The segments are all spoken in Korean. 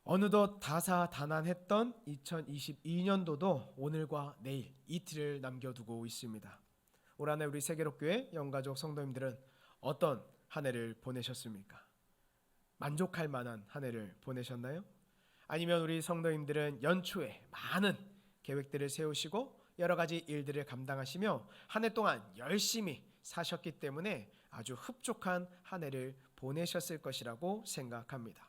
어느덧 다사다난했던 2022년도도 오늘과 내일 이틀을 남겨두고 있습니다. 올 한해 우리 세계롭교회 영가족 성도님들은 어떤 한 해를 보내셨습니까? 만족할 만한 한 해를 보내셨나요? 아니면 우리 성도님들은 연초에 많은 계획들을 세우시고 여러 가지 일들을 감당하시며 한 해 동안 열심히 사셨기 때문에 아주 흡족한 한 해를 보내셨을 것이라고 생각합니다.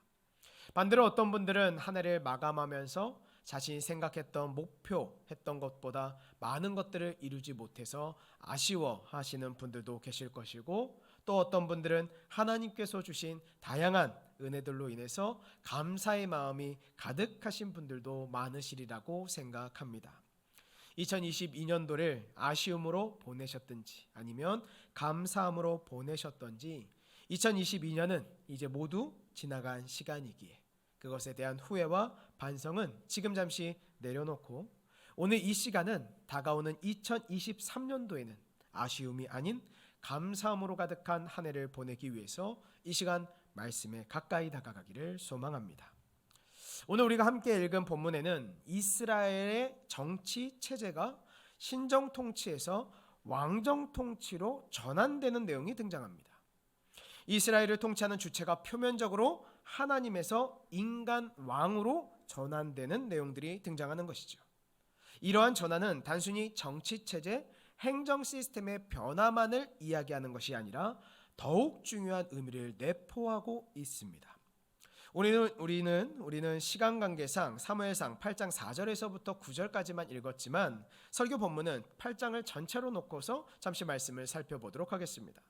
반대로 어떤 분들은 한 해를 마감하면서 자신이 생각했던 목표했던 것보다 많은 것들을 이루지 못해서 아쉬워하시는 분들도 계실 것이고, 또 어떤 분들은 하나님께서 주신 다양한 은혜들로 인해서 감사의 마음이 가득하신 분들도 많으시리라고 생각합니다. 2022년도를 아쉬움으로 보내셨든지 아니면 감사함으로 보내셨던지 2022년은 이제 모두 지나간 시간이기에 그것에 대한 후회와 반성은 지금 잠시 내려놓고 오늘 이 시간은 다가오는 2023년도에는 아쉬움이 아닌 감사함으로 가득한 한 해를 보내기 위해서 이 시간 말씀에 가까이 다가가기를 소망합니다. 오늘 우리가 함께 읽은 본문에는 이스라엘의 정치 체제가 신정 통치에서 왕정 통치로 전환되는 내용이 등장합니다. 이스라엘을 통치하는 주체가 표면적으로 하나님에서 인간 왕으로 전환되는 내용들이 등장하는 것이죠. 이러한 전환은 단순히 정치 체제, 행정 시스템의 변화만을 이야기하는 것이 아니라 더욱 중요한 의미를 내포하고 있습니다. 우리는 시간 관계상 사무엘상 8장 4절에서부터 9절까지만 읽었지만 설교 본문은 8장을 전체로 놓고서 잠시 말씀을 살펴보도록 하겠습니다.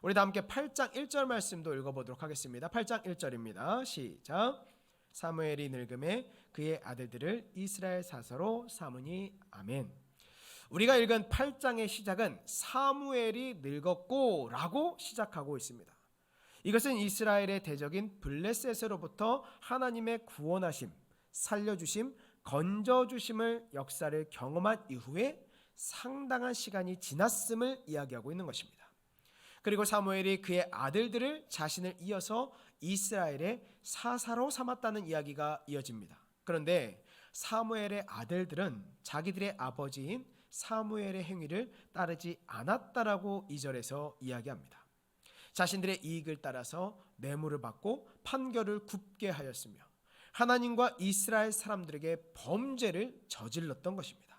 우리 다 함께 8장 1절 말씀도 읽어보도록 하겠습니다. 8장 1절입니다. 시작. 사무엘이 늙음에 그의 아들들을 이스라엘 사서로 삼으니. 아멘. 우리가 읽은 8장의 시작은 사무엘이 늙었고 라고 시작하고 있습니다. 이것은 이스라엘의 대적인 블레셋으로부터 하나님의 구원하심, 살려주심, 건져주심을 역사를 경험한 이후에 상당한 시간이 지났음을 이야기하고 있는 것입니다. 그리고 사무엘이 그의 아들들을 자신을 이어서 이스라엘의 사사로 삼았다는 이야기가 이어집니다. 그런데 사무엘의 아들들은 자기들의 아버지인 사무엘의 행위를 따르지 않았다라고 2절에서 이야기합니다. 자신들의 이익을 따라서 뇌물을 받고 판결을 굽게 하였으며 하나님과 이스라엘 사람들에게 범죄를 저질렀던 것입니다.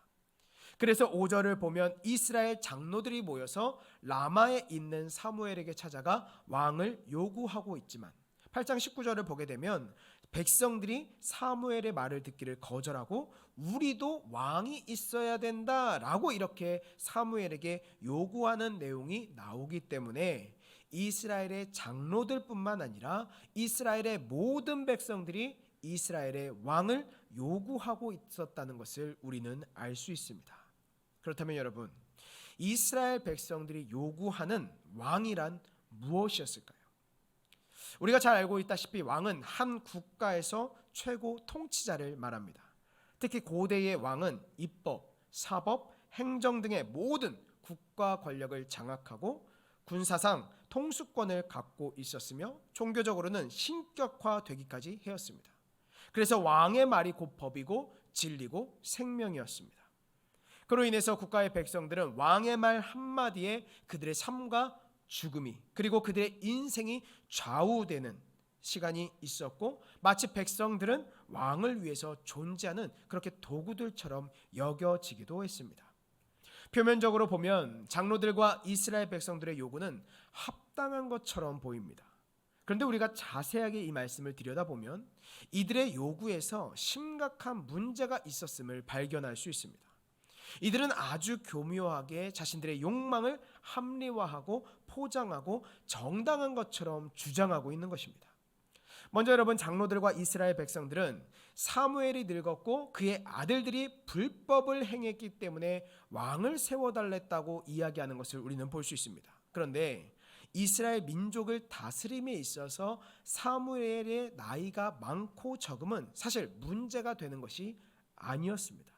그래서 5절을 보면 이스라엘 장로들이 모여서 라마에 있는 사무엘에게 찾아가 왕을 요구하고 있지만 8장 19절을 보게 되면 백성들이 사무엘의 말을 듣기를 거절하고 우리도 왕이 있어야 된다라고 이렇게 사무엘에게 요구하는 내용이 나오기 때문에 이스라엘의 장로들뿐만 아니라 이스라엘의 모든 백성들이 이스라엘의 왕을 요구하고 있었다는 것을 우리는 알 수 있습니다. 그렇다면 여러분, 이스라엘 백성들이 요구하는 왕이란 무엇이었을까요? 우리가 잘 알고 있다시피 왕은 한 국가에서 최고 통치자를 말합니다. 특히 고대의 왕은 입법, 사법, 행정 등의 모든 국가 권력을 장악하고 군사상 통수권을 갖고 있었으며 종교적으로는 신격화되기까지 해왔습니다. 그래서 왕의 말이 곧 법이고 진리고 생명이었습니다. 그로 인해서 국가의 백성들은 왕의 말 한마디에 그들의 삶과 죽음이 그리고 그들의 인생이 좌우되는 시간이 있었고 마치 백성들은 왕을 위해서 존재하는 그렇게 도구들처럼 여겨지기도 했습니다. 표면적으로 보면 장로들과 이스라엘 백성들의 요구는 합당한 것처럼 보입니다. 그런데 우리가 자세하게 이 말씀을 들여다보면 이들의 요구에서 심각한 문제가 있었음을 발견할 수 있습니다. 이들은 아주 교묘하게 자신들의 욕망을 합리화하고 포장하고 정당한 것처럼 주장하고 있는 것입니다. 먼저 여러분, 장로들과 이스라엘 백성들은 사무엘이 늙었고 그의 아들들이 불법을 행했기 때문에 왕을 세워달랬다고 이야기하는 것을 우리는 볼 수 있습니다. 그런데 이스라엘 민족을 다스림에 있어서 사무엘의 나이가 많고 적음은 사실 문제가 되는 것이 아니었습니다.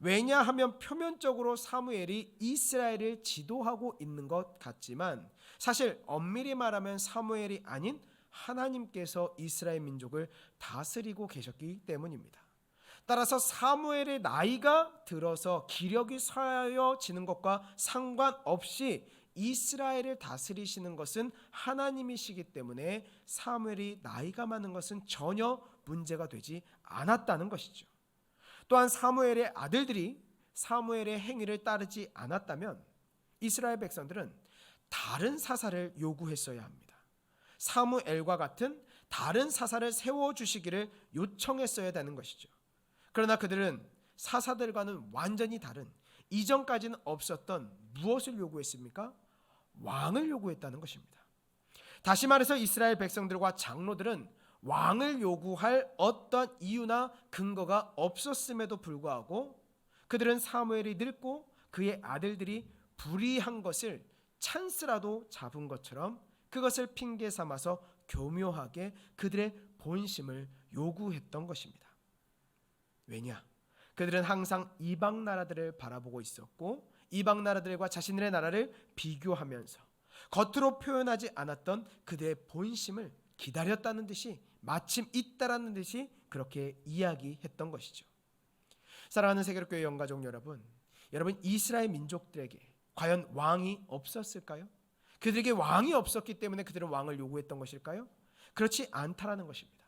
왜냐하면 표면적으로 사무엘이 이스라엘을 지도하고 있는 것 같지만 사실 엄밀히 말하면 사무엘이 아닌 하나님께서 이스라엘 민족을 다스리고 계셨기 때문입니다. 따라서 사무엘의 나이가 들어서 기력이 쇠하여지는 것과 상관없이 이스라엘을 다스리시는 것은 하나님이시기 때문에 사무엘이 나이가 많은 것은 전혀 문제가 되지 않았다는 것이죠. 또한 사무엘의 아들들이 사무엘의 행위를 따르지 않았다면 이스라엘 백성들은 다른 사사를 요구했어야 합니다. 사무엘과 같은 다른 사사를 세워주시기를 요청했어야 되는 것이죠. 그러나 그들은 사사들과는 완전히 다른, 이전까지는 없었던 무엇을 요구했습니까? 왕을 요구했다는 것입니다. 다시 말해서 이스라엘 백성들과 장로들은 왕을 요구할 어떤 이유나 근거가 없었음에도 불구하고 그들은 사무엘이 늙고 그의 아들들이 불의한 것을 찬스라도 잡은 것처럼 그것을 핑계 삼아서 교묘하게 그들의 본심을 요구했던 것입니다. 왜냐? 그들은 항상 이방 나라들을 바라보고 있었고 이방 나라들과 자신들의 나라를 비교하면서 겉으로 표현하지 않았던 그들의 본심을 기다렸다는 듯이 마침 있다라는 듯이 그렇게 이야기했던 것이죠. 사랑하는 세계로교회 영가족 여러분, 이스라엘 민족들에게 과연 왕이 없었을까요? 그들에게 왕이 없었기 때문에 그들은 왕을 요구했던 것일까요? 그렇지 않다라는 것입니다.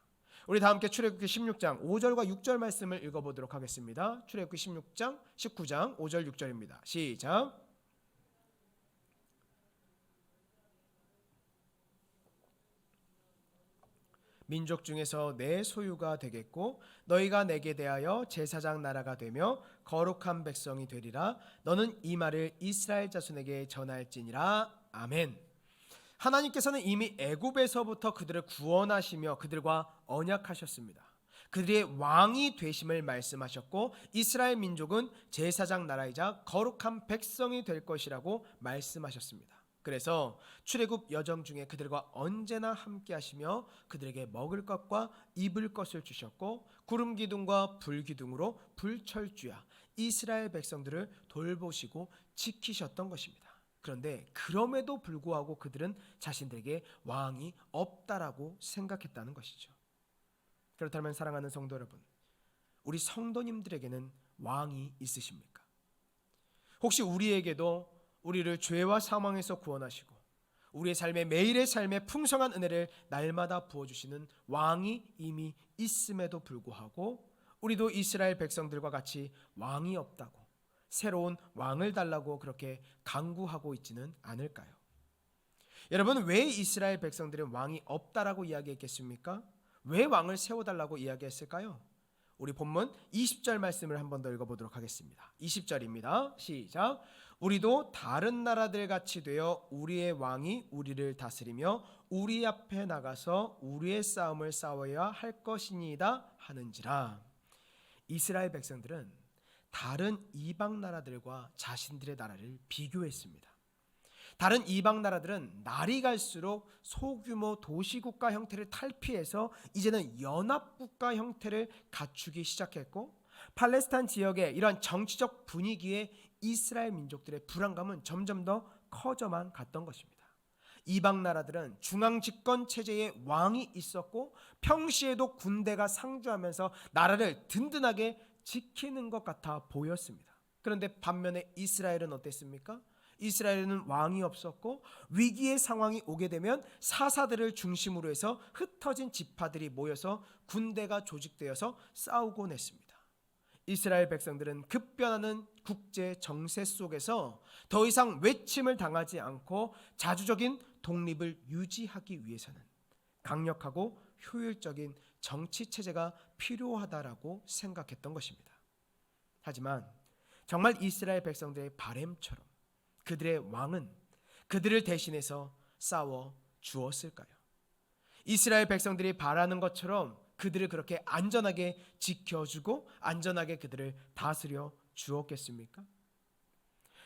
우리 다 함께 출애굽기 16장 5절과 6절 말씀을 읽어보도록 하겠습니다. 출애굽기 16장 19장 5절 6절입니다. 시작. 민족 중에서 내 소유가 되겠고 너희가 내게 대하여 제사장 나라가 되며 거룩한 백성이 되리라. 너는 이 말을 이스라엘 자손에게 전할지니라. 아멘. 하나님께서는 이미 애굽에서부터 그들을 구원하시며 그들과 언약하셨습니다. 그들의 왕이 되심을 말씀하셨고 이스라엘 민족은 제사장 나라이자 거룩한 백성이 될 것이라고 말씀하셨습니다. 그래서 출애굽 여정 중에 그들과 언제나 함께 하시며 그들에게 먹을 것과 입을 것을 주셨고 구름 기둥과 불 기둥으로 불철주야 이스라엘 백성들을 돌보시고 지키셨던 것입니다. 그런데 그럼에도 불구하고 그들은 자신들에게 왕이 없다라고 생각했다는 것이죠. 그렇다면 사랑하는 성도 여러분, 우리 성도님들에게는 왕이 있으십니까? 혹시 우리에게도 우리를 죄와 사망에서 구원하시고 우리의 삶에 매일의 삶에 풍성한 은혜를 날마다 부어주시는 왕이 이미 있음에도 불구하고 우리도 이스라엘 백성들과 같이 왕이 없다고 새로운 왕을 달라고 그렇게 강구하고 있지는 않을까요? 여러분, 왜 이스라엘 백성들은 왕이 없다라고 이야기했겠습니까? 왜 왕을 세워달라고 이야기했을까요? 우리 본문 20절 말씀을 한 번 더 읽어보도록 하겠습니다. 20절입니다. 시작. 우리도 다른 나라들 같이 되어 우리의 왕이 우리를 다스리며 우리 앞에 나가서 우리의 싸움을 싸워야 할 것이니이다 하는지라. 이스라엘 백성들은 다른 이방 나라들과 자신들의 나라를 비교했습니다. 다른 이방 나라들은 날이 갈수록 소규모 도시국가 형태를 탈피해서 이제는 연합국가 형태를 갖추기 시작했고 팔레스타인 지역의 이런 정치적 분위기에 이스라엘 민족들의 불안감은 점점 더 커져만 갔던 것입니다. 이방 나라들은 중앙 집권 체제에 왕이 있었고 평시에도 군대가 상주하면서 나라를 든든하게 지키는 것 같아 보였습니다. 그런데 반면에 이스라엘은 어땠습니까? 이스라엘은 왕이 없었고 위기의 상황이 오게 되면 사사들을 중심으로 해서 흩어진 지파들이 모여서 군대가 조직되어서 싸우곤 했습니다. 이스라엘 백성들은 급변하는 국제 정세 속에서 더 이상 외침을 당하지 않고 자주적인 독립을 유지하기 위해서는 강력하고 효율적인 정치 체제가 필요하다라고 생각했던 것입니다. 하지만 정말 이스라엘 백성들의 바램처럼 그들의 왕은 그들을 대신해서 싸워 주었을까요? 이스라엘 백성들이 바라는 것처럼 그들을 그렇게 안전하게 지켜주고 안전하게 그들을 다스려 주었겠습니까?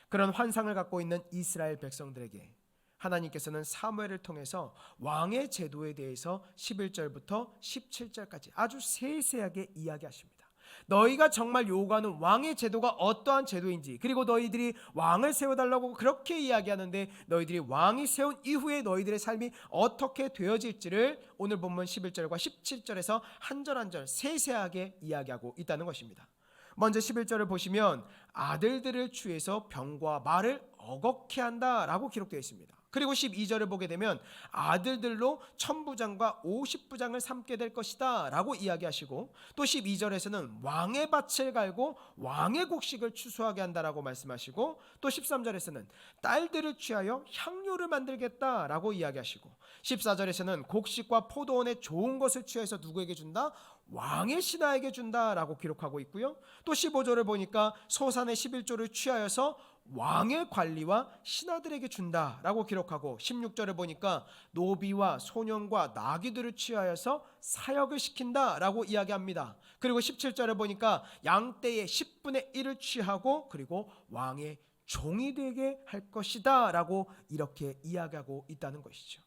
그런 환상을 갖고 있는 이스라엘 백성들에게 하나님께서는 사무엘을 통해서 왕의 제도에 대해서 11절부터 17절까지 아주 세세하게 이야기하십니다. 너희가 정말 요구하는 왕의 제도가 어떠한 제도인지, 그리고 너희들이 왕을 세워달라고 그렇게 이야기하는데 너희들이 왕이 세운 이후에 너희들의 삶이 어떻게 되어질지를 오늘 본문 11절과 17절에서 한 절 한 절 세세하게 이야기하고 있다는 것입니다. 먼저 11절을 보시면 아들들을 취해서 병과 말을 어겁게 한다라고 기록되어 있습니다. 그리고 12절을 보게 되면 아들들로 1000부장과 50부장을 삼게 될 것이다 라고 이야기하시고, 또 12절에서는 왕의 밭을 갈고 왕의 곡식을 추수하게 한다라고 말씀하시고, 또 13절에서는 딸들을 취하여 향료를 만들겠다라고 이야기하시고, 14절에서는 곡식과 포도원의 좋은 것을 취해서 누구에게 준다? 왕의 신하에게 준다라고 기록하고 있고요. 또 15절을 보니까 소산의 11조를 취하여서 왕의 관리와 신하들에게 준다라고 기록하고, 16절을 보니까 노비와 소년과 나귀들을 취하여서 사역을 시킨다라고 이야기합니다. 그리고 17절을 보니까 양떼의 10분의 1을 취하고 그리고 왕의 종이 되게 할 것이다 라고 이렇게 이야기하고 있다는 것이죠.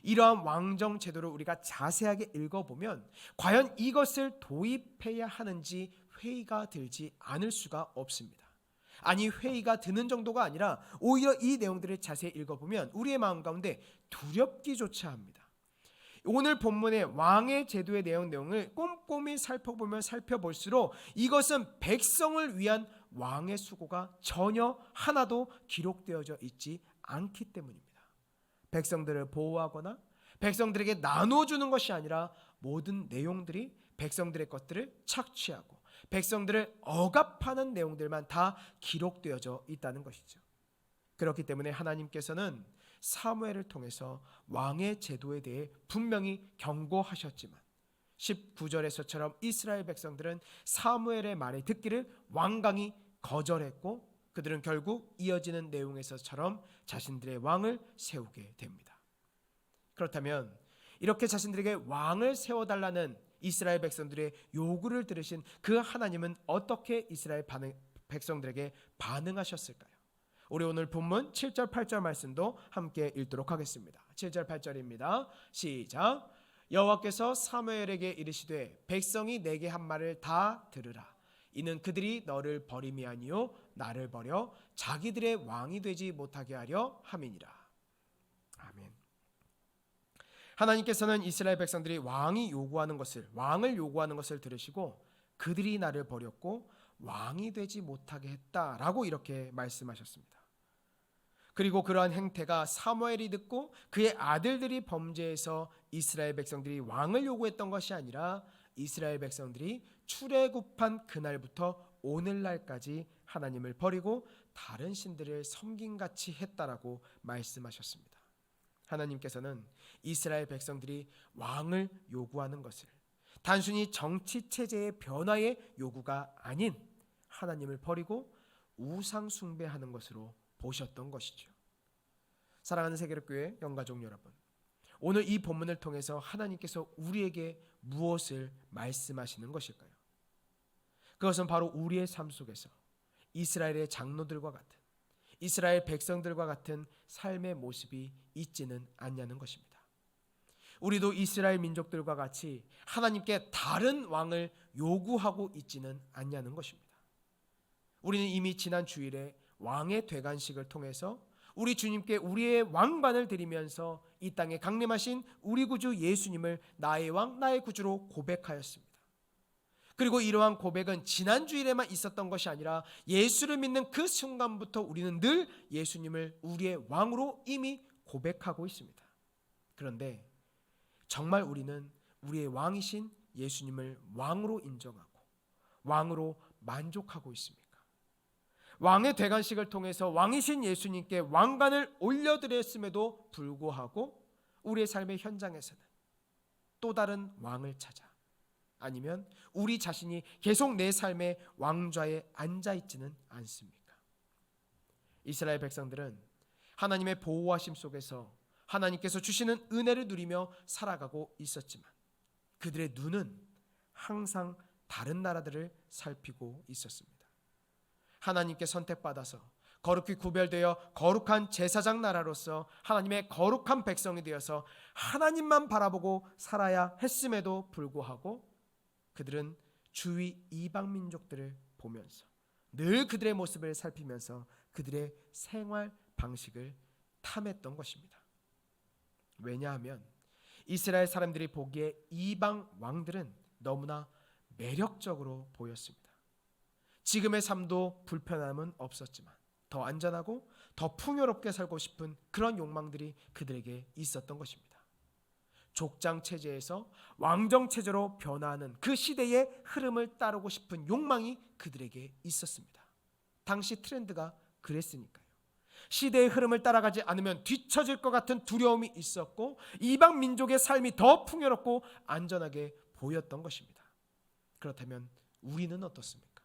이러한 왕정 제도를 우리가 자세하게 읽어보면 과연 이것을 도입해야 하는지 회의가 들지 않을 수가 없습니다. 아니, 회의가 드는 정도가 아니라 오히려 이 내용들을 자세히 읽어보면 우리의 마음 가운데 두렵기조차 합니다. 오늘 본문의 왕의 제도의 내용을 꼼꼼히 살펴보면 살펴볼수록 이것은 백성을 위한 왕의 수고가 전혀 하나도 기록되어져 있지 않기 때문입니다. 백성들을 보호하거나 백성들에게 나눠주는 것이 아니라 모든 내용들이 백성들의 것들을 착취하고 백성들을 억압하는 내용들만 다 기록되어져 있다는 것이죠. 그렇기 때문에 하나님께서는 사무엘을 통해서 왕의 제도에 대해 분명히 경고하셨지만 19절에서처럼 이스라엘 백성들은 사무엘의 말에 듣기를 완강히 거절했고 그들은 결국 이어지는 내용에서처럼 자신들의 왕을 세우게 됩니다. 그렇다면 이렇게 자신들에게 왕을 세워달라는 이스라엘 백성들의 요구를 들으신 그 하나님은 어떻게 이스라엘 백성들에게 반응하셨을까요? 우리 오늘 본문 7절 8절 말씀도 함께 읽도록 하겠습니다. 7절 8절입니다. 시작. 여호와께서 사무엘에게 이르시되 백성이 내게 한 말을 다 들으라. 이는 그들이 너를 버림이 아니요 나를 버려 자기들의 왕이 되지 못하게 하려 함이니라. 아멘. 하나님께서는 이스라엘 백성들이 왕을 요구하는 것을 들으시고 그들이 나를 버렸고 왕이 되지 못하게 했다라고 이렇게 말씀하셨습니다. 그리고 그러한 행태가 사무엘이 듣고 그의 아들들이 범죄해서 이스라엘 백성들이 왕을 요구했던 것이 아니라 이스라엘 백성들이 출애굽한 그날부터 오늘날까지 하나님을 버리고 다른 신들을 섬김같이 했다라고 말씀하셨습니다. 하나님께서는 이스라엘 백성들이 왕을 요구하는 것을 단순히 정치 체제의 변화의 요구가 아닌 하나님을 버리고 우상 숭배하는 것으로 보셨던 것이죠. 사랑하는 세계력교회 영가족 여러분, 오늘 이 본문을 통해서 하나님께서 우리에게 무엇을 말씀하시는 것일까요? 그것은 바로 우리의 삶 속에서 이스라엘의 장로들과 같은, 이스라엘 백성들과 같은 삶의 모습이 있지는 않냐는 것입니다. 우리도 이스라엘 민족들과 같이 하나님께 다른 왕을 요구하고 있지는 않냐는 것입니다. 우리는 이미 지난 주일에 왕의 되관식을 통해서 우리 주님께 우리의 왕관을 드리면서 이 땅에 강림하신 우리 구주 예수님을 나의 왕, 나의 구주로 고백하였습니다. 그리고 이러한 고백은 지난 주일에만 있었던 것이 아니라 예수를 믿는 그 순간부터 우리는 늘 예수님을 우리의 왕으로 이미 고백하고 있습니다. 그런데 정말 우리는 우리의 왕이신 예수님을 왕으로 인정하고 왕으로 만족하고 있습니까? 왕의 대관식을 통해서 왕이신 예수님께 왕관을 올려드렸음에도 불구하고 우리의 삶의 현장에서는 또 다른 왕을 찾아, 아니면 우리 자신이 계속 내 삶의 왕좌에 앉아있지는 않습니까? 이스라엘 백성들은 하나님의 보호하심 속에서 하나님께서 주시는 은혜를 누리며 살아가고 있었지만 그들의 눈은 항상 다른 나라들을 살피고 있었습니다. 하나님께 선택받아서 거룩히 구별되어 거룩한 제사장 나라로서 하나님의 거룩한 백성이 되어서 하나님만 바라보고 살아야 했음에도 불구하고 그들은 주위 이방 민족들을 보면서 늘 그들의 모습을 살피면서 그들의 생활 방식을 탐했던 것입니다. 왜냐하면 이스라엘 사람들이 보기에 이방 왕들은 너무나 매력적으로 보였습니다. 지금의 삶도 불편함은 없었지만 더 안전하고 더 풍요롭게 살고 싶은 그런 욕망들이 그들에게 있었던 것입니다. 족장 체제에서 왕정 체제로 변화하는 그 시대의 흐름을 따르고 싶은 욕망이 그들에게 있었습니다. 당시 트렌드가 그랬으니까요. 시대의 흐름을 따라가지 않으면 뒤처질 것 같은 두려움이 있었고 이방 민족의 삶이 더 풍요롭고 안전하게 보였던 것입니다. 그렇다면 우리는 어떻습니까?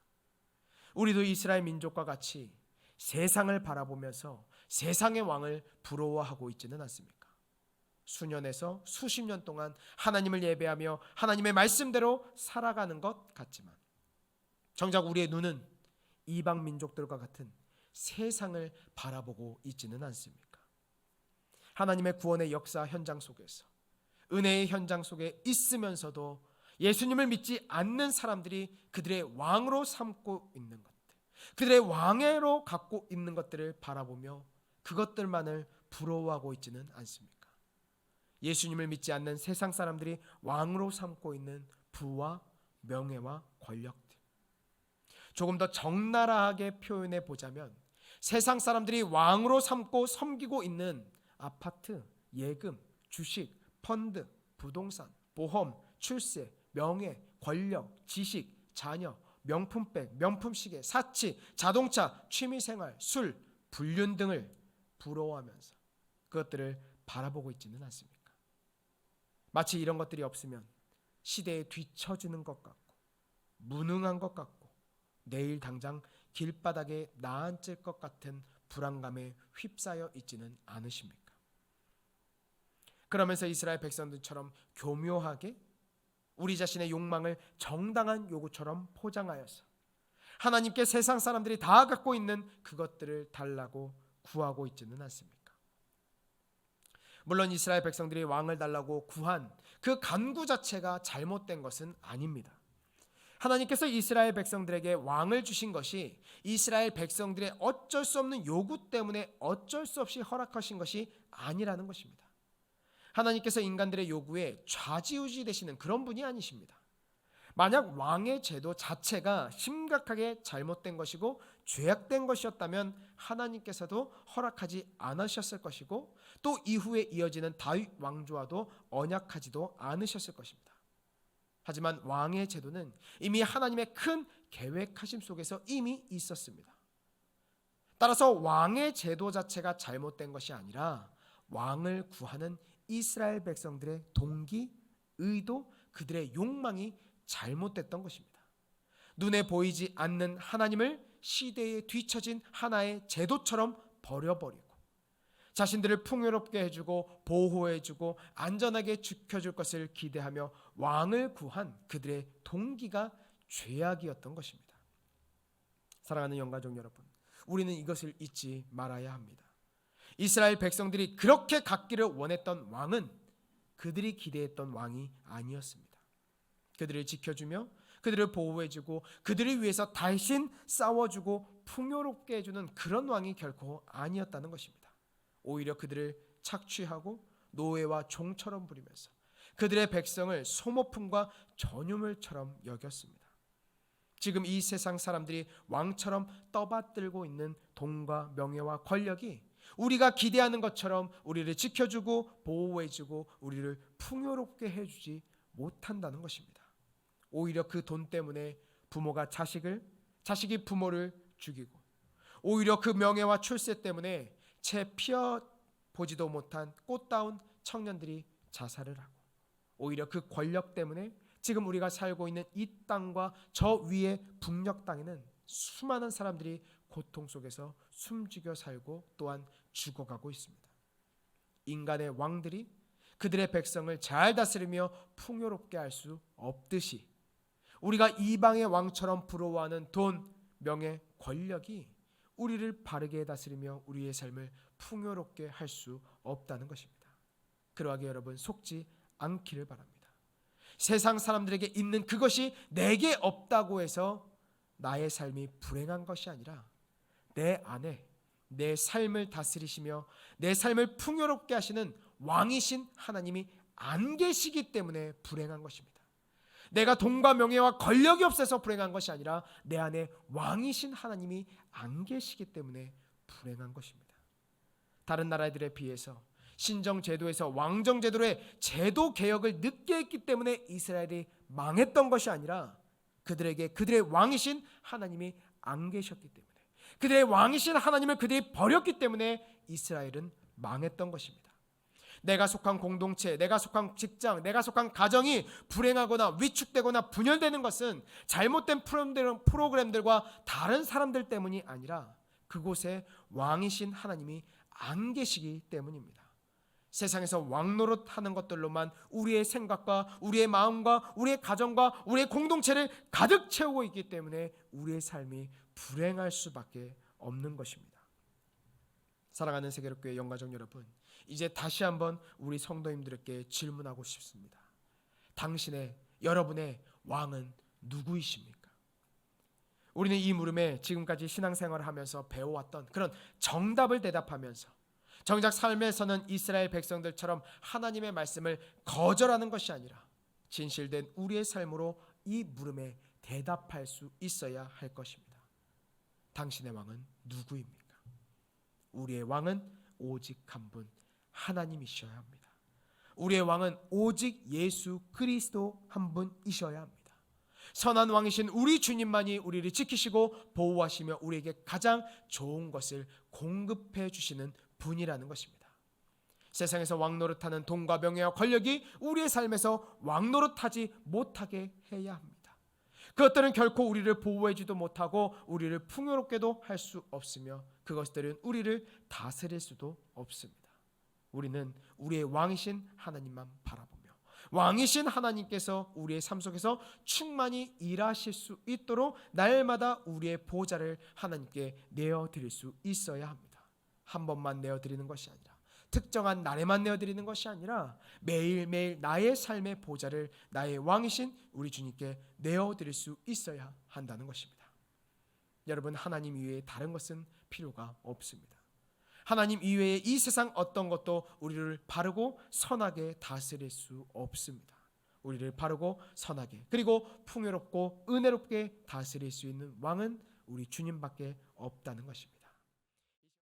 우리도 이스라엘 민족과 같이 세상을 바라보면서 세상의 왕을 부러워하고 있지는 않습니까? 수년에서 수십 년 동안 하나님을 예배하며 하나님의 말씀대로 살아가는 것 같지만 정작 우리의 눈은 이방 민족들과 같은 세상을 바라보고 있지는 않습니까? 하나님의 구원의 역사 현장 속에서 은혜의 현장 속에 있으면서도 예수님을 믿지 않는 사람들이 그들의 왕으로 삼고 있는 것들, 그들의 왕애로 갖고 있는 것들을 바라보며 그것들만을 부러워하고 있지는 않습니까? 예수님을 믿지 않는 세상 사람들이 왕으로 삼고 있는 부와 명예와 권력들, 조금 더 적나라하게 표현해 보자면 세상 사람들이 왕으로 삼고 섬기고 있는 아파트, 예금, 주식, 펀드, 부동산, 보험, 출세, 명예, 권력, 지식, 자녀, 명품백, 명품시계, 사치, 자동차, 취미생활, 술, 불륜 등을 부러워하면서 그것들을 바라보고 있지는 않습니까? 마치 이런 것들이 없으면 시대에 뒤처지는 것 같고 무능한 것 같고 내일 당장 길바닥에 나앉을 것 같은 불안감에 휩싸여 있지는 않으십니까? 그러면서 이스라엘 백성들처럼 교묘하게 우리 자신의 욕망을 정당한 요구처럼 포장하여서 하나님께 세상 사람들이 다 갖고 있는 그것들을 달라고 구하고 있지는 않습니까? 물론 이스라엘 백성들이 왕을 달라고 구한 그 간구 자체가 잘못된 것은 아닙니다. 하나님께서 이스라엘 백성들에게 왕을 주신 것이 이스라엘 백성들의 어쩔 수 없는 요구 때문에 어쩔 수 없이 허락하신 것이 아니라는 것입니다. 하나님께서 인간들의 요구에 좌지우지 되시는 그런 분이 아니십니다. 만약 왕의 제도 자체가 심각하게 잘못된 것이고 죄악된 것이었다면 하나님께서도 허락하지 않으셨을 것이고 또 이후에 이어지는 다윗 왕조와도 언약하지도 않으셨을 것입니다. 하지만 왕의 제도는 이미 하나님의 큰 계획하심 속에서 이미 있었습니다. 따라서 왕의 제도 자체가 잘못된 것이 아니라 왕을 구하는 이스라엘 백성들의 동기, 의도, 그들의 욕망이 잘못됐던 것입니다. 눈에 보이지 않는 하나님을 시대에 뒤처진 하나의 제도처럼 버려버리고 자신들을 풍요롭게 해주고 보호해주고 안전하게 지켜줄 것을 기대하며 왕을 구한 그들의 동기가 죄악이었던 것입니다. 사랑하는 영가족 여러분, 우리는 이것을 잊지 말아야 합니다. 이스라엘 백성들이 그렇게 갖기를 원했던 왕은 그들이 기대했던 왕이 아니었습니다. 그들을 지켜주며 그들을 보호해주고 그들을 위해서 대신 싸워주고 풍요롭게 해주는 그런 왕이 결코 아니었다는 것입니다. 오히려 그들을 착취하고 노예와 종처럼 부리면서 그들의 백성을 소모품과 전유물처럼 여겼습니다. 지금 이 세상 사람들이 왕처럼 떠받들고 있는 돈과 명예와 권력이 우리가 기대하는 것처럼 우리를 지켜주고 보호해주고 우리를 풍요롭게 해주지 못한다는 것입니다. 오히려 그 돈 때문에 부모가 자식이 부모를 죽이고 오히려 그 명예와 출세 때문에 채 피어보지도 못한 꽃다운 청년들이 자살을 하고 오히려 그 권력 때문에 지금 우리가 살고 있는 이 땅과 저 위의 북녘 땅에는 수많은 사람들이 고통 속에서 숨죽여 살고 또한 죽어가고 있습니다. 인간의 왕들이 그들의 백성을 잘 다스리며 풍요롭게 할 수 없듯이 우리가 이방의 왕처럼 부러워하는 돈, 명예, 권력이 우리를 바르게 다스리며 우리의 삶을 풍요롭게 할 수 없다는 것입니다. 그러하게 여러분 속지 않기를 바랍니다. 세상 사람들에게 있는 그것이 내게 없다고 해서 나의 삶이 불행한 것이 아니라 내 안에 내 삶을 다스리시며 내 삶을 풍요롭게 하시는 왕이신 하나님이 안 계시기 때문에 불행한 것입니다. 내가 돈과 명예와 권력이 없어서 불행한 것이 아니라 내 안에 왕이신 하나님이 안 계시기 때문에 불행한 것입니다. 다른 나라들에 비해서 신정제도에서 왕정제도의 제도 개혁을 늦게 했기 때문에 이스라엘이 망했던 것이 아니라 그들에게 그들의 왕이신 하나님이 안 계셨기 때문에, 그들의 왕이신 하나님을 그들이 버렸기 때문에 이스라엘은 망했던 것입니다. 내가 속한 공동체, 내가 속한 직장, 내가 속한 가정이 불행하거나 위축되거나 분열되는 것은 잘못된 프로그램들과 다른 사람들 때문이 아니라 그곳에 왕이신 하나님이 안 계시기 때문입니다. 세상에서 왕노릇하는 것들로만 우리의 생각과 우리의 마음과 우리의 가정과 우리의 공동체를 가득 채우고 있기 때문에 우리의 삶이 불행할 수밖에 없는 것입니다. 사랑하는 세계로교회 영가족 여러분, 이제 다시 한번 우리 성도님들에게 질문하고 싶습니다. 당신의, 여러분의 왕은 누구이십니까? 우리는 이 물음에 지금까지 신앙생활을 하면서 배워왔던 그런 정답을 대답하면서 정작 삶에서는 이스라엘 백성들처럼 하나님의 말씀을 거절하는 것이 아니라 진실된 우리의 삶으로 이 물음에 대답할 수 있어야 할 것입니다. 당신의 왕은 누구입니까? 우리의 왕은 오직 한 분, 하나님이셔야 합니다. 우리의 왕은 오직 예수 그리스도 한 분이셔야 합니다. 선한 왕이신 우리 주님만이 우리를 지키시고 보호하시며 우리에게 가장 좋은 것을 공급해 주시는 분이라는 것입니다. 세상에서 왕노릇하는 돈과 명예와 권력이 우리의 삶에서 왕노릇하지 못하게 해야 합니다. 그것들은 결코 우리를 보호해주도 못하고 우리를 풍요롭게도 할 수 없으며 그것들은 우리를 다스릴 수도 없습니다. 우리는 우리의 왕이신 하나님만 바라보며 왕이신 하나님께서 우리의 삶 속에서 충만히 일하실 수 있도록 날마다 우리의 보좌를 하나님께 내어드릴 수 있어야 합니다. 한 번만 내어드리는 것이 아니라 특정한 날에만 내어드리는 것이 아니라 매일매일 나의 삶의 보좌를 나의 왕이신 우리 주님께 내어드릴 수 있어야 한다는 것입니다. 여러분, 하나님 이외에 다른 것은 필요가 없습니다. 하나님 이외에 이 세상 어떤 것도 우리를 바르고 선하게 다스릴 수 없습니다. 우리를 바르고 선하게 그리고 풍요롭고 은혜롭게 다스릴 수 있는 왕은 우리 주님밖에 없다는 것입니다.